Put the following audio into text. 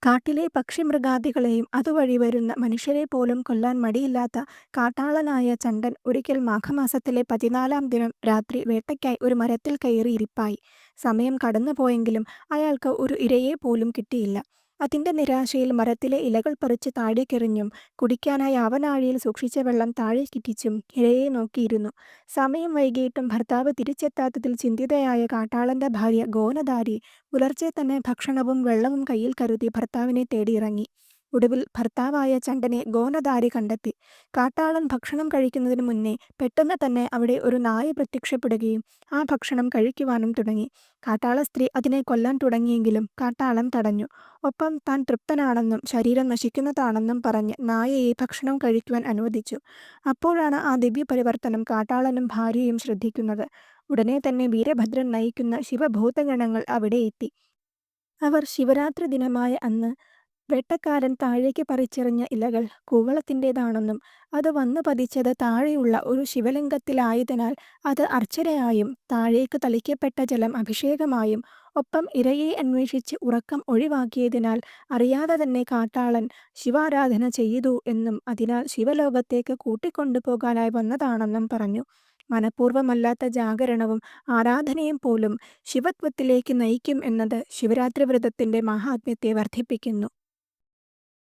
കാട്ടിലെ പക്ഷിമൃഗാദികളെയും അതുവഴി വരുന്ന മനുഷ്യരെ പോലും കൊല്ലാൻ മടിയില്ലാത്ത കാട്ടാളനായ ചണ്ടൻ ഒരിക്കൽ മാഘമാസത്തിലെ 14-ാം ദിനം രാത്രി വേട്ടയ്ക്കായി ഒരു മരത്തിൽ കയറി ഇരിപ്പായി. സമയം കടന്നുപോയെങ്കിലും അയാൾക്ക് ഒരു ഇരയെ പോലും കിട്ടിയില്ല. അതിന്റെ നിരാശയിൽ മരത്തിലെ ഇലകൾ പറിച്ച് താഴേക്കെറിഞ്ഞും കുടിക്കാനായി ആവനാഴിയിൽ സൂക്ഷിച്ച വെള്ളം താഴേക്കിറ്റിച്ചും ഇരയെ നോക്കിയിരുന്നു. സമയം വൈകിയിട്ടും ഭർത്താവ് തിരിച്ചെത്താത്തതിൽ ചിന്തിതയായ കാട്ടാളന്റെ ഭാര്യ ഗോനദാരി പുലർച്ചെ തന്നെ ഭക്ഷണവും വെള്ളവും കയ്യിൽ കരുതി ഭർത്താവിനെ തേടിയിറങ്ങി. ഒടുവിൽ ഭർത്താവായ ചണ്ടനെ ഗോനദാരി കണ്ടെത്തി. കാട്ടാളൻ ഭക്ഷണം കഴിക്കുന്നതിന് മുന്നേ പെട്ടെന്ന് തന്നെ അവിടെ ഒരു നായ പ്രത്യക്ഷപ്പെടുകയും ആ ഭക്ഷണം കഴിക്കുവാനും തുടങ്ങി. കാട്ടാള സ്ത്രീ അതിനെ കൊല്ലാൻ തുടങ്ങിയെങ്കിലും കാട്ടാളൻ തടഞ്ഞു. ഒപ്പം താൻ തൃപ്തനാണെന്നും ശരീരം നശിക്കുന്നതാണെന്നും പറഞ്ഞ് നായയെ ഭക്ഷണം കഴിക്കുവാൻ അനുവദിച്ചു. അപ്പോഴാണ് ആ ദിവ്യപരിവർത്തനം കാട്ടാളനും ഭാര്യയും ശ്രദ്ധിക്കുന്നത്. ഉടനെ തന്നെ വീരഭദ്രൻ നയിക്കുന്ന ശിവഭൂതഗണങ്ങൾ അവിടെ എത്തി. അവർ ശിവരാത്രി ദിനമായ അന്ന് വേട്ടക്കാരൻ താഴേക്ക് പറിച്ചെറിഞ്ഞ ഇലകൾ കൂവളത്തിൻ്റെതാണെന്നും അത് വന്നു പതിച്ചത് താഴെയുള്ള ഒരു ശിവലിംഗത്തിലായതിനാൽ അത് അർച്ചനയായും താഴേക്ക് തളിക്കപ്പെട്ട ജലം അഭിഷേകമായും ഒപ്പം ഇരയെ അന്വേഷിച്ച് ഉറക്കം ഒഴിവാക്കിയതിനാൽ അറിയാതെ തന്നെ കാട്ടാളൻ ശിവാരാധന ചെയ്തു എന്നും അതിനാൽ ശിവലോകത്തേക്ക് കൂട്ടിക്കൊണ്ടുപോകാനായി വന്നതാണെന്നും പറഞ്ഞു. മനഃപൂർവ്വമല്ലാത്ത ജാഗരണവും ആരാധനയും പോലും ശിവത്വത്തിലേക്ക് നയിക്കും എന്നത് ശിവരാത്രി വ്രതത്തിന്റെ മാഹാത്മ്യത്തെ വർദ്ധിപ്പിക്കുന്നു.